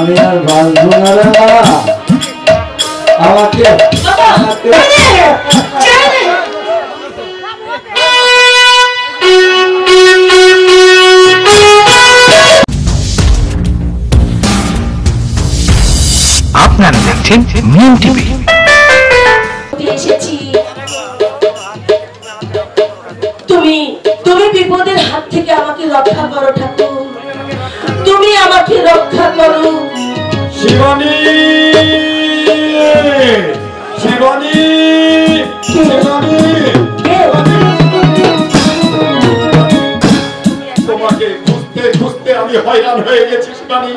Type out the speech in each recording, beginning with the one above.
আমি আর বাঁচবো না রে মা, আমাকে আপনারা দেখছেন মিম টিভি। এসেছি তুমি তুমি বিপদের হাত থেকে আমাকে রক্ষা করো ঠাকুর, তুমি আমাকে রক্ষা করো। শিবানী, শিবানী, শিবানী, তোমাকে খুঁজতে খুঁজতে আমি হয়রান হয়ে গেছি শিবানী,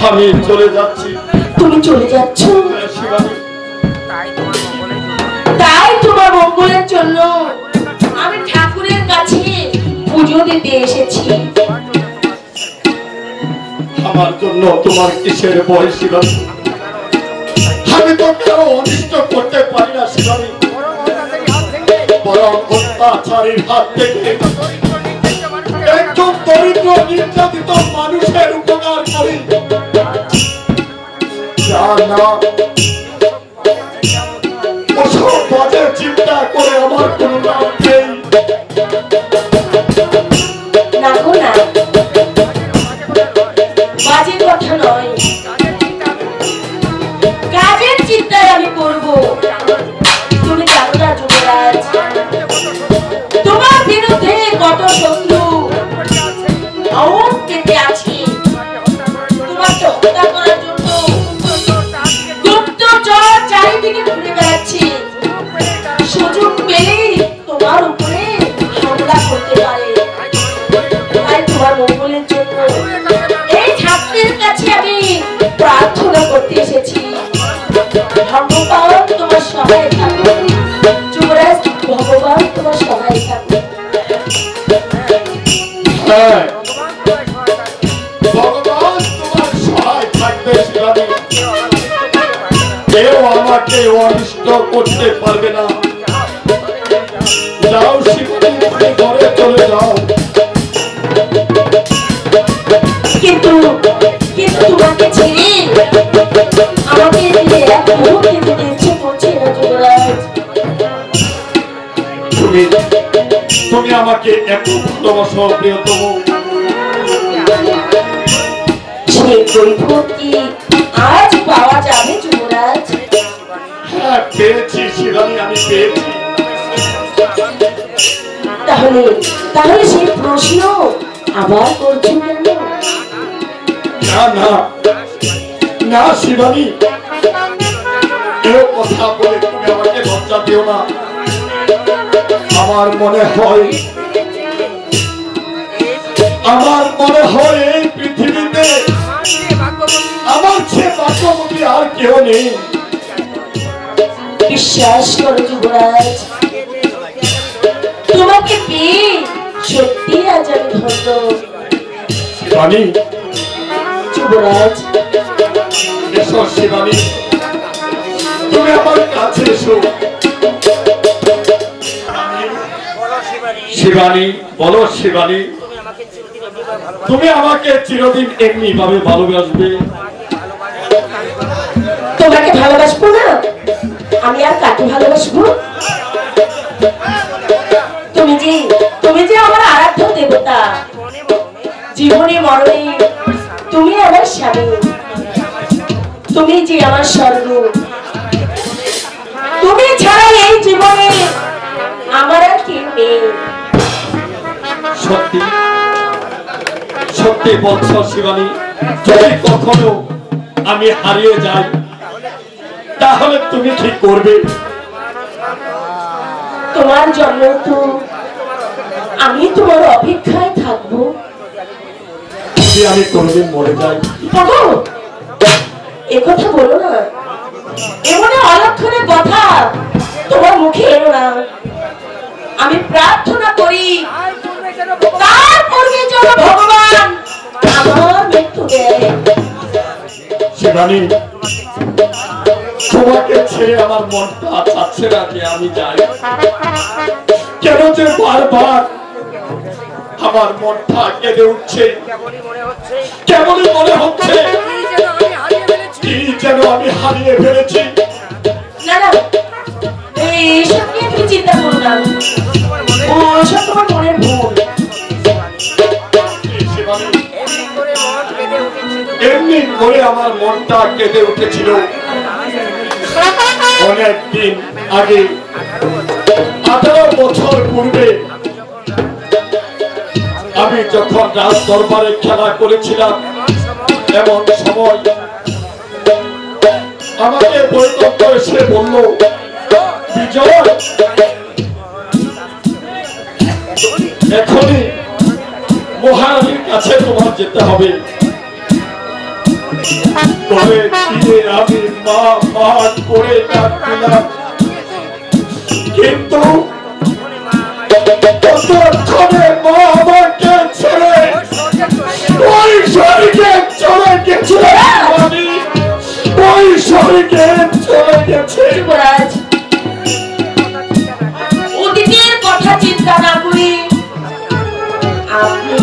আমি চলে যাচ্ছি। তুমি চলে যাচ্ছ? শিবানী, তাই তোমার মঙ্গলের জন্য আমি ঠাকুরের কাছে পুজো দিতে এসেছি। আমার জন্য তোমার কিসের ভয় শিবানী? আমি তো কেউ অনিষ্ট করতে পারি না শিবানী, বরং অত্যাচারীর হাত থেকে একজন দরিদ্র নির্যাতিত মানুষের উপকার করি। ওসব বাজে চিন্তা করে আমার কোনো লাভ নেই। না গো না, বাজে কথা নয়, কাজের চিন্তায় আমি করব। তুমি জানো না যুবরাজ, তোমার বিরুদ্ধে কত শত্রু পেতে আছে। তোমাকে হত্যা করার জন্য গুপ্তচর চারিদিকে ঘুরে বেড়াচ্ছে, সুযোগ পেলেই তোমার উপরে হামলা করতে পারে। তাই তোমার মঙ্গলের জন্য এই ঠাকুরের কাছে আমি প্রার্থনা করতে এসেছি। ভগবান তোমার সহায় থাকুন যুবরাজ, ভগবান তোমার সহায় থাকুন। ভগবান তোমার সহায় থাকবে শিবানী, কেউ আমাকে অনিষ্ট করতে পারবে না। যাও শিবানী, তুমি ঘরে চলে যাও। কিন্তু কিন্তু তোমাকে ছেড়ে আমাকে এক মুহূর্তে যেতে ইচ্ছে করছে না যুবরাজ। তুমি আমাকে এত ভালোবাসো প্রিয়তম, সেই বৈভব কি আজ পাওয়া যাবে যুবরাজ? হ্যাঁ পেয়েছি শিবানী, আমি পেয়েছি। তাহলে তাহলে সেই প্রশ্ন আবার করছো কেন? না না না শিবানী, এও কথা বলে তুমি আমাকে লজ্জা দিও না। আমার মনে হয় এই পৃথিবীতে আমার চেয়ে ভাগ্যবতী আর কেউ নেই। বিশ্বাস করো যুবরাজ, তোমাকে পেয়ে সত্যি আজ আমি ধন্য। শিবানী, যুবরাজ এসো শিবানী, তুমি আমার কাছে এসো। শিবানী, বলো শিবানী, তুমি আমাকে চিরদিন এমনি ভাবে ভালোবাসবে? তোমাকে ভালোবাসবো না, আমি আর কাকে ভালোবাসবো? তুমি যে আমার আরাধ্য দেবতা, জীবনে মরণে তুমি আমার স্বামী, তুমি যে আমার স্বর্গ। তুমি ছাড়া এই জীবনে আমার আর কেউ নেই। সত্যি সত্যি বলছো শিবানী? যদি কখনো আমি হারিয়ে যাই তাহলে তুমি কি করবে? তোমার জন্য তো আমি তোমার অপেক্ষায় থাকবো। যদি আমি কোনোদিন মরে যাই? একথা বলো না, এমন অলক্ষণের কথা তোমার মুখে এলো না। আমি প্রার্থনা করি তারপরে যেন ভগবান আমার মৃত্যু দেয়। শিবানী, তোমাকে ছেড়ে আমার মনটা চাচ্ছে না যে আমি যাই। কেন যে বারবার আমার মনটা কেঁদে উঠছে, কেমনই মনে হচ্ছে কি যেন আমি হারিয়ে ফেলেছি। না না, এইসব নিয়ে তুমি চিন্তা করো না, ওসব তোমার মনের ভুল। এমনি করে আমার মনটা কেঁদে উঠেছিল অনেকদিন আগে, 18 বছর পূর্বে আমি যখন রাজ দরবারে খেলা করেছিলাম। এমন সময় আমাকে বৈঠক এসে বলল, বিজয় এখনই মহারানীর কাছে তোমার যেতে হবে। তবে আমি মা মা করে ডাকছিলাম, কিন্তু ততক্ষণে মা আমাকে ছেড়ে ওই শরীরে চলে গেছে, ওই শরীরে চলে গেছে। যুবরাজ, অতীতের কথা চিন্তা না করে আপনি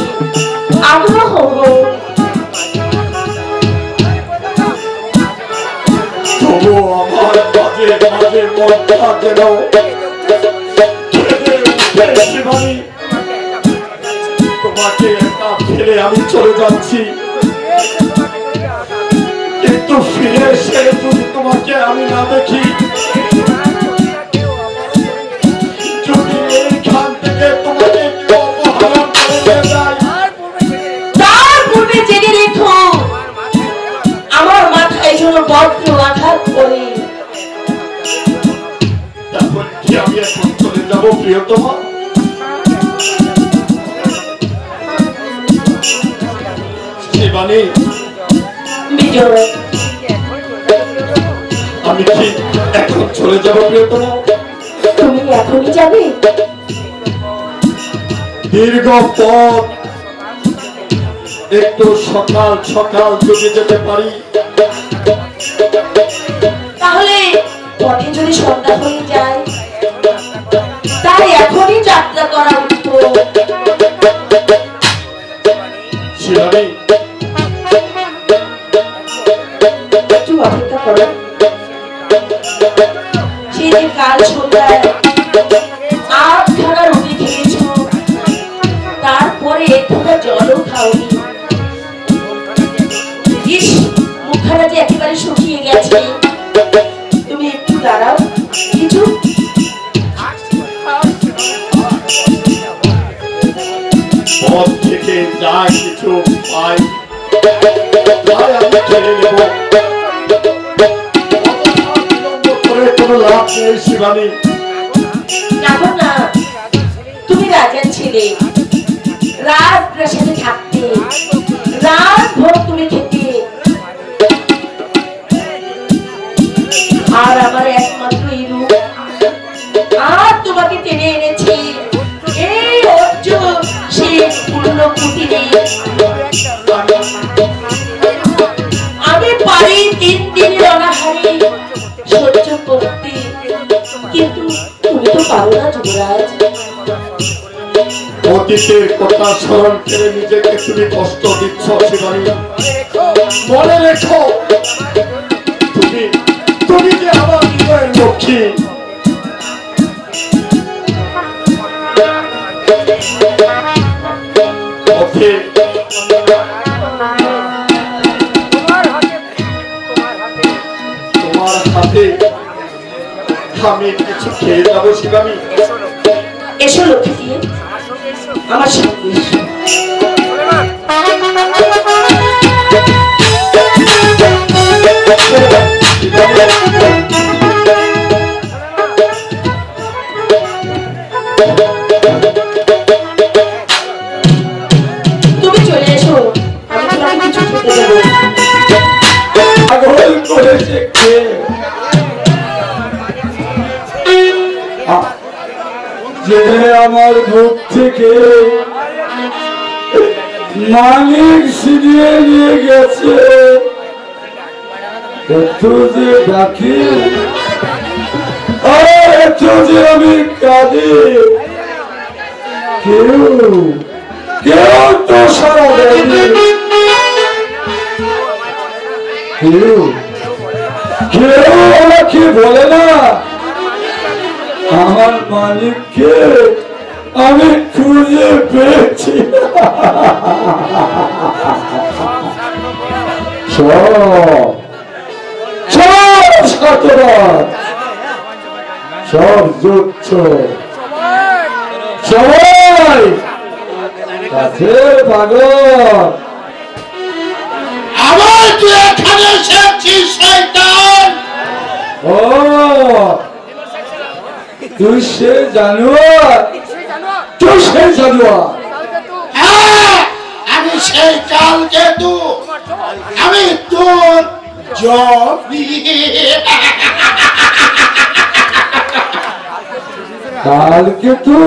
আগ্রহ হন। তবু আমার মাঝে মাঝে মনটা যেন শিবানী, তোমাকে একা ফেলে আমি চলে যাচ্ছি, কিন্তু ফিরে এসে যদি তোমাকে আমি না দেখি, যদি এইখান থেকে তোমাকে কেউ অপহরণ করে নিয়ে যায়, তার পূর্বে জেনে রেখো আমার মাথায় যেন বজ্র আঘাত করে। তখন কি আমি এখন চলে যাবো প্রিয়তমা? শিবানী, বিজয়, আমি কি এখন চলে যাবো প্রিয়তমা? তুমি এখনই যাবে? দীর্ঘ পথ, একটু সকাল সকাল যদি যেতে পারি। তাহলে পথে যদি সন্ধ্যা হয়ে যায়, তাই এখনই যাত্রা করা উত্তম। শিবানী, একটু অপেক্ষা করো। সেই যে কাল সন্ধ্যায় 8খানা রুটি খেয়েছো, তারপরে একটুটা জলও খাওনি। ইস, মুখখানা যে একেবারে শুকিয়ে গেছে। তুমি একটু দাঁড়াও, কিছু পথ থেকে যা কিছু পাই তাই আমি খেয়ে নেব, করে কোনো লাভ নেই। শিবানী, দেখো না, তুমি রাজার ছেলে, রাত প্রাসাদে থাকতে, রাত ভোর তুমি খেতে, আর আমার একমাত্র এই রূপ, আর তোমাকে টেনে এনেছি এই অর্জুন সে পূর্ণ কুটিরে। আমি পারি 3 দিনের অনাহারে সহ্য করতে, কিন্তু তুমি তো পারো না যুবরাজ। অতীতের কথা স্মরণ করে নিজেকে তুমি কষ্ট দিচ্ছ। শিবানী, মনে রেখো, তুমি তুমি যে আমার হৃদয়ের লক্ষ্মী। পথে তোমার হাতে আমি কিছু খেয়ে যাবো। শিবানী, এসো লক্ষ্মী দিয়ে, আমার সঙ্গে এসো। তুমি চলে এসো, আমি তোমাকে কিছু খেতে দেবো। পাগল করেছে কে? যে আমার বুক থেকে মালিক ছিনিয়ে নিয়ে গেছে, এত যে ডাকি, এত যে আমি কাঁদি, কেউ কেউ তো সারা দেয়নি। কেউ আমাকে বলে না আমার মালিককে আমি খুঁজে পেয়েছি। সব যোচ্ছ সবাই কাছের পাগল। আবার তুই এখানে এসেছিস শয়তান। ও তুই সে জানোয়ার, তুই সে জানোয়ার। হ্যাঁ আমি সেই কাল কেতু, আমি তোর জবি। কালকে তু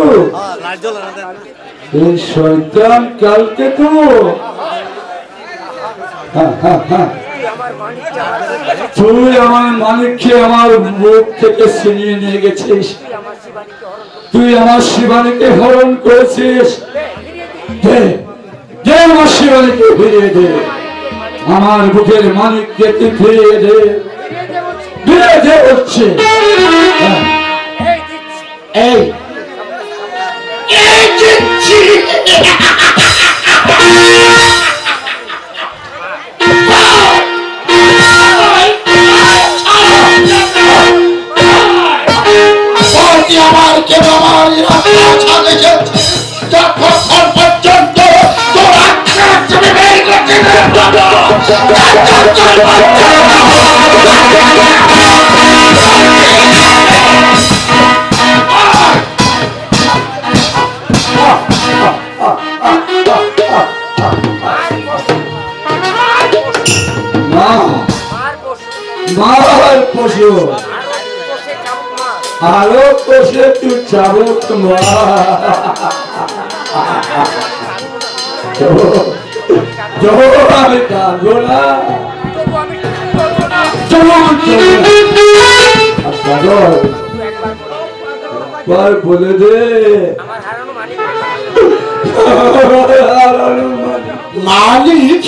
এই শয়তান কালকে তু তুই আমার মালিককে আমার মুখ থেকে ছিনিয়ে নিয়ে গেছিস, তুই আমার শিবানীকে হরণ করেছিস। দে দে আমার শিবানীকে ফিরিয়ে দে, আমার বুকের মালিককে তুই ফিরিয়ে দে, ফিরিয়ে দে হচ্ছে। এই দিচ্ছি। আমার কেন আমার রাস্তা ছাড়ে গেছে, যতক্ষণ পর্যন্ত তোর আত্মার তুমি বের করতে না পারো, মার পশু আরো কষে তুই চাবুক আমি কাঁদবো না, একবার বলে দে মালিক।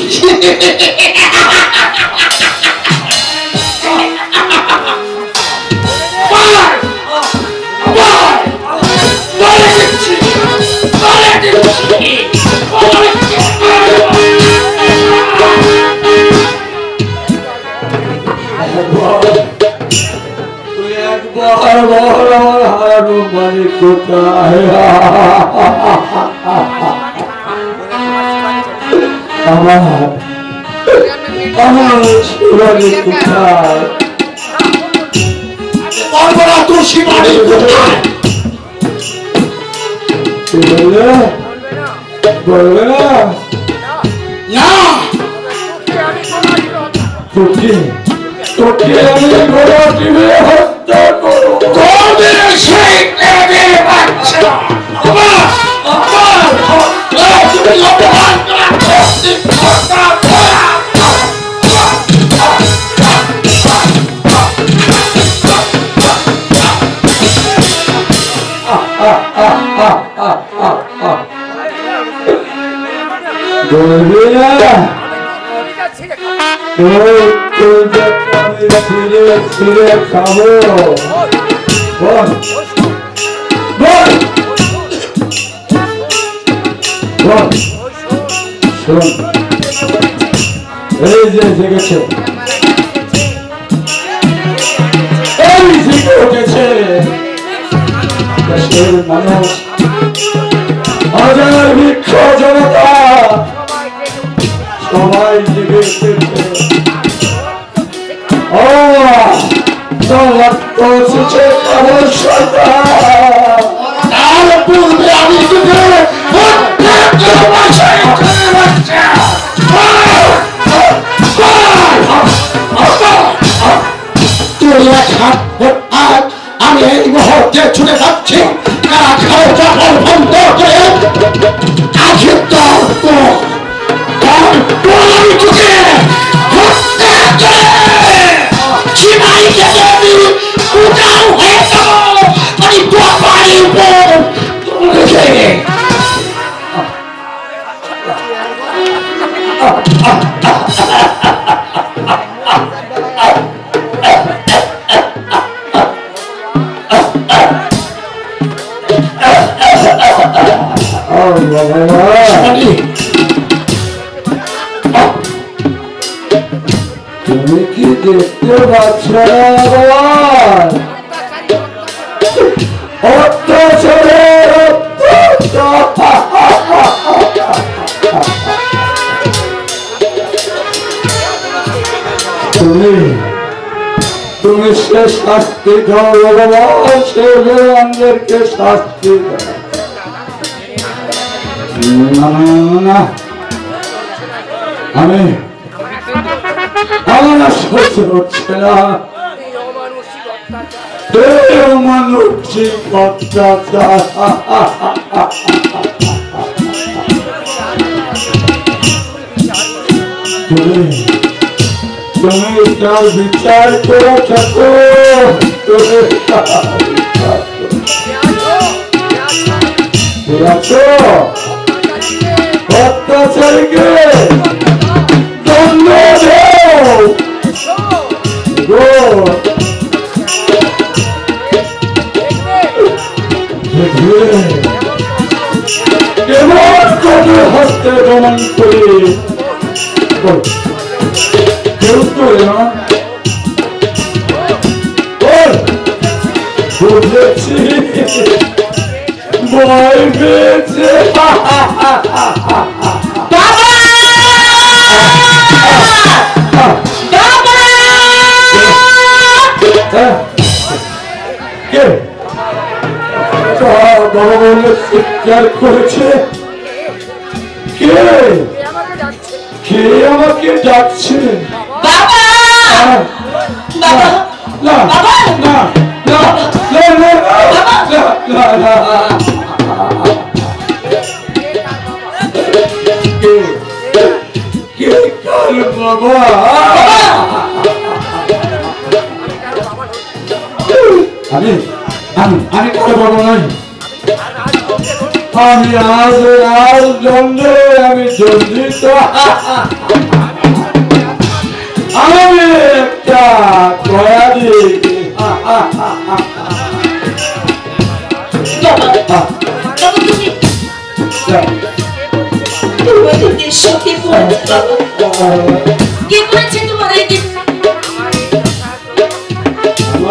তুই একবার বল আমার হারানো মানে কোথায়, আমার শিবানী কোথায়, বলবো তোর শিবানী কোথায়। বলবে না না তোকে তোকে আমি ঘোড়া টিভি হত্যা করবো। করবে সেই প্রেমের বাচ্চা। তুমি অপমান করা বলবি না আমি ছিঁড়ে ছিঁড়ে খাবো। বল বল বল শোন, এই যে জেগেছে, এই জেগে উঠেছে দেশের মানুষ, হাজার বৃক্ষ জনতা সবাই জেগে উঠেছে। তার পূর্বে আমি তোকে আমি এই মুহূর্তে ছুটে যাচ্ছি, বন্ধ করে আজকে বাচ্চারা অত্যাচারের তুমি সে শাস্তি দাও ভগবান, সে আমাদেরকে শাস্তি দাও। না আমার সহ্য হচ্ছে না, মানসিক অত্যাচার। তুমি তার বিচার করে থাকো, অত্যাচারীকে দণ্ড দাও। কেবল তোদের হস্তে দমন করে কেউ তো বুঝেছি, ভয় পেয়েছে। বাবা বলে চিৎকার করেছে, কে কে আমাকে ডাকছে? কে কার বাবা? আমি আমি কার বাবা নই, আমি আজ দণ্ডে আমি দণ্ডিত। আমি একটা কয়াদি।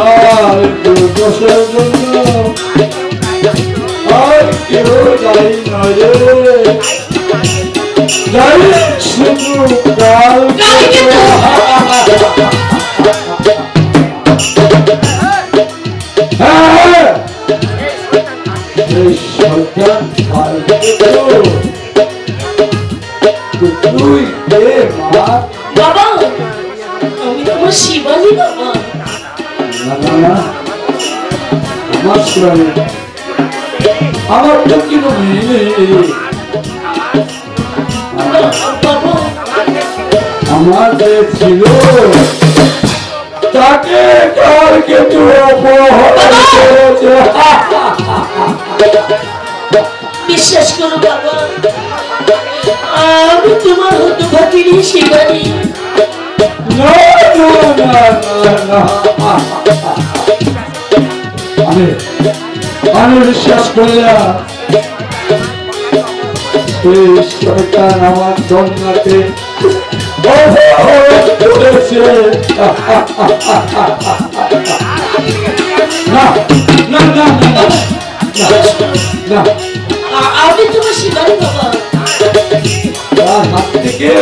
আমার দোষের জন্য আর কেউ যাই নয় রে, যাই শুধু কাল। এই সরকার তুই কে মা? বাবা আমি তোমার শিবানী বাবা। আমার শিবানী, আমার তো কোনো মেয়ে নেই। আমার যে ছিল তাকে কালকে তো অপহরণ করেছে। বিশ্বাস করো বাবা, আমি তোমার হতভাগিনী শিবানী। না না না না, আমি বিশ্বাস করি না। এই সরকার আমার কন্যাকে অপহরণ করেছে। না না না না না, আমি তোমার শিবানী বাবা। তার হাত থেকে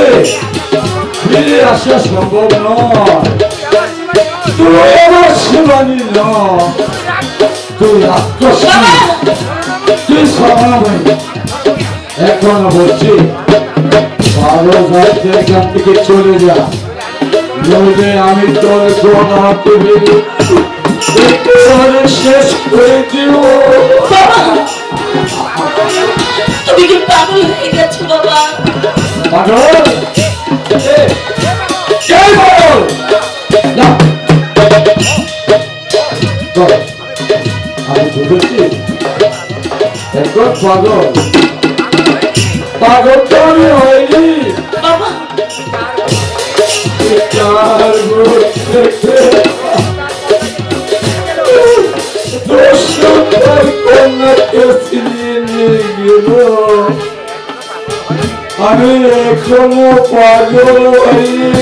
ফিরে আসা সম্ভব নয়। তুই আমার শিবানী নয়, তুই আকর্ষণ, তুই সমাবেশ। এখন বলছি ভালো সাহিত্যের এখান থেকে চলে যা, নইলে আমি তোর কোন হাতে শেষ করে দিব। তুমি কি পাগল হয়ে গেছো বাবা? পাগল? কে পাগল? না, আমি বুঝেছি এখন পাগল। পাগল তো আমি হয়নি বাবা। আমি এখনো পাগল হইনি।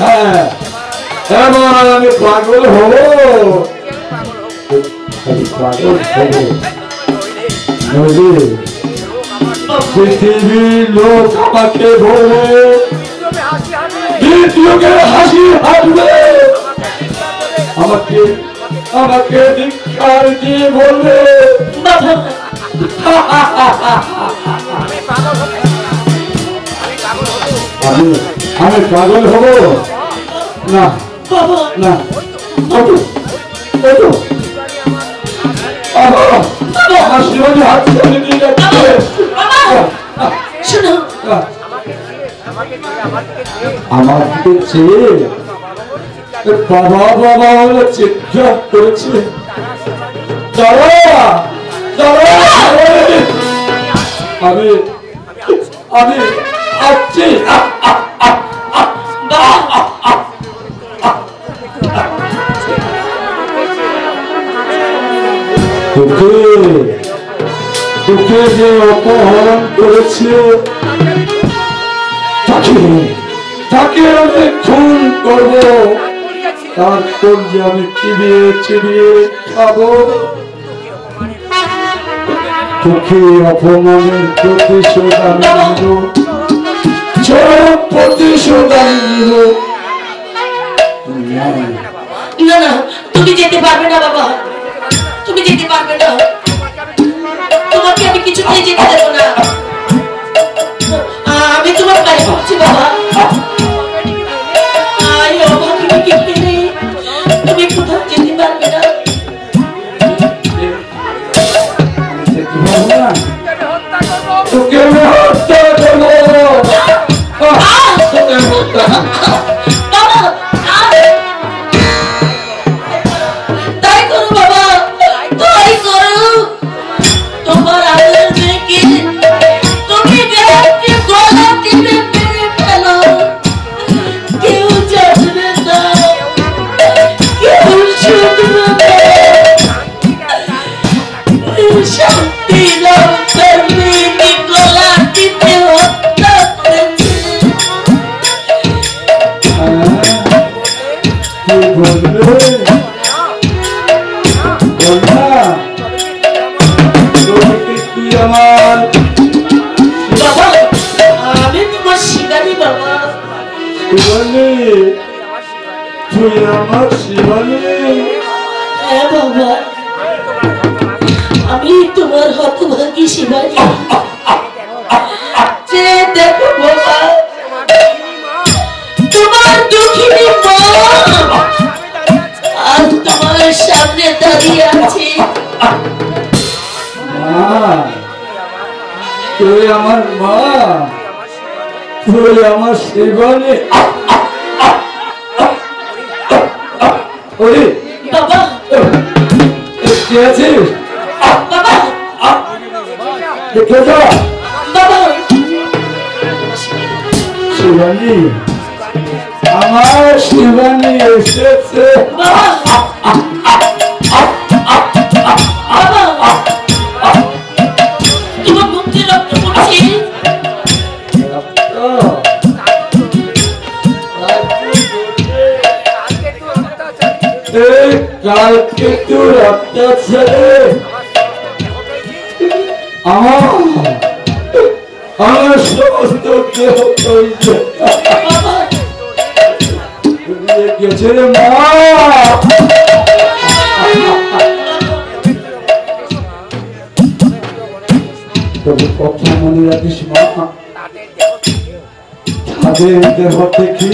হ্যাঁ এবার আমি পাগল হব, পাগল হব নইলে পৃথিবীর লোক আমাকে বলে দ্বিতীয়কে হাসি হাসবে, আমাকে আমাকে ধিক্কার দিয়ে বলবে বাবা আমি আমি পাগল হব না বাবা না। ওঠো ওঠো হাসি হাসি হাত ছেড়ে দিয়ে যাচ্ছে। শোনো আমার দিকে চেয়ে বাবা বাবা বলে চিৎকার করেছে, দাঁড়া দাঁড়া, আমি আমি আসছি। তোকে তোকে যে অপহরণ করেছে তাকে আমি খুন করব, তারপর যে আমি চিবিয়ে চিবিয়ে খাবো। তোকে অপমানের প্রতিশোধ আমি নিব, চরম প্রতিশোধ আমি নিব। না না তুমি যেতে পারবে না বাবা, তুমি যেতে পারবে না, তোমাকে আমি কিছুতেই যেতে দেবো না। আমি তোমার পায়ে পড়ছি বাবা, তুমি কোথাও যেতে পারবে না। তোকে আমি হত্যা করবো। বাবা তাই করো বাবা, তাই করো। তোমার আদরের মেয়েকে তুমি বেহাতকে গলা টিপে মেরে ফেলো, কেউ জানবে না, কেউ শুনবে না। শান্তি নাম তার মেয়েকে গলা টিপে হত্যা করেছে। কি বলবে কি আমার বাবা আমি তোমার শিকারি বাবা। শিবানী, তুই আমার শিবানী। হ্যাঁ বাবা আমি তোমার হতভাগী শিবানী। যে দেখো বাবা তোমার দুঃখিনী মা আজ তোমার সামনে দাঁড়িয়ে আছে। মা, তুই আমার মা, তুই আমার শিবানী। ওরে বাবা কি আছিস? বাবা দেখে যা বাবা শিবানী, আমার শিবানী এসেছে। বাবা বাবা তোমার মুক্তি রক্ত পড়ছে। কালকে তুই রক্ত ছেড়ে আমার সমস্ত দেহ গেছে রে মা। তবে কথা মনে রাখিস মা, তাদের দেহ থেকে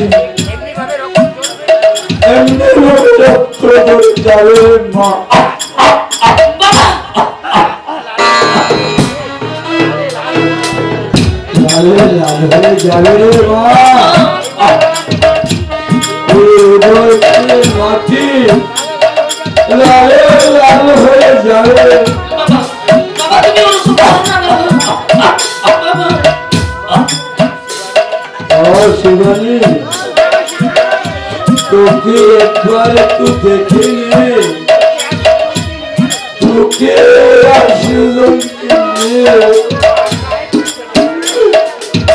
এমনি ভাবে রক্ত পড়ে যাবে মা। লালে লাল হয়ে যাবে মা, মাটি লালে লাল হয়ে যাবে। শিবানী, তোকে একবার একটু দেখে নে, তোকে আসলাম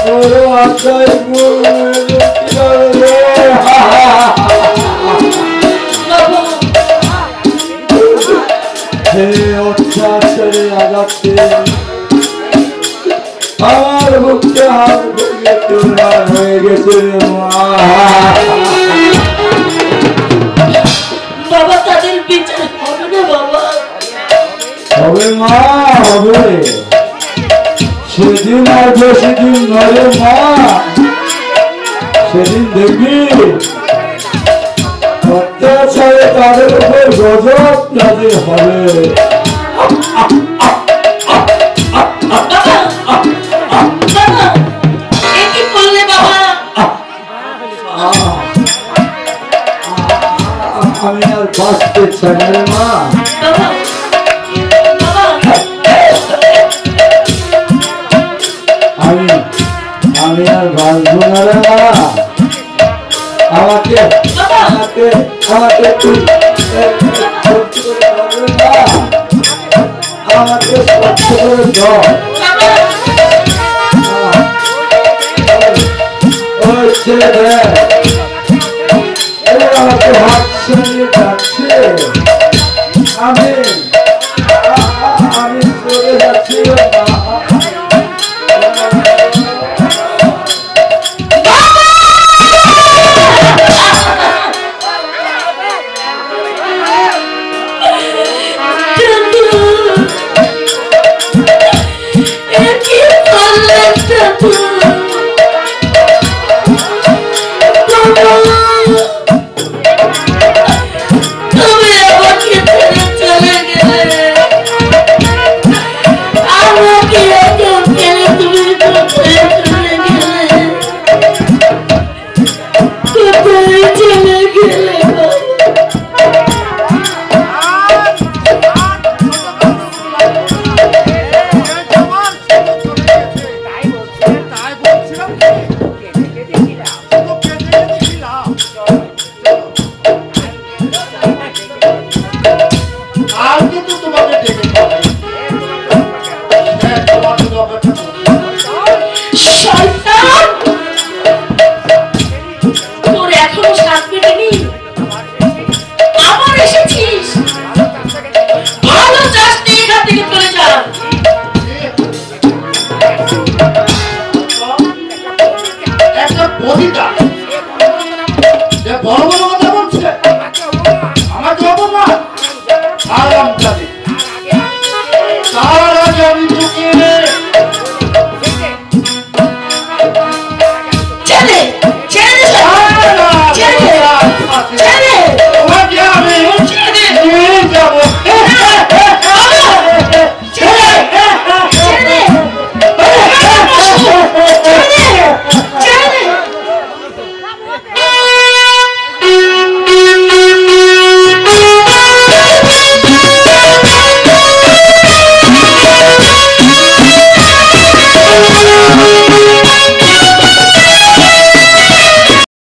বড় আশায় হে অত্যাচারে আঘাতে আমার বুকটা হাত ভেঙে চূর্ণ হয়ে গেছে মা। বাবা তাদের বিচার হবে না বাবা? হবে মা, হবে। সেদিন আর বেশি দিন নয় মা, সেদিন দেখবি অত্যাচারে তাদের উপর গজব নাজিল হবে। আমি আর বাঁচতে চাই না রে মা। আমি আর বাঁচবো না রে মা। আমাকে আমাকে আমাকে তুই আমাকে স্বচ্ছ করে দাও। ওই ছেলে দেখ, আমাকে হাত সরিয়ে যাচ্ছে, আমি চলে যাচ্ছি মা। আর কিন্তু তোমাকে ডেকে পাবে, তোমাকে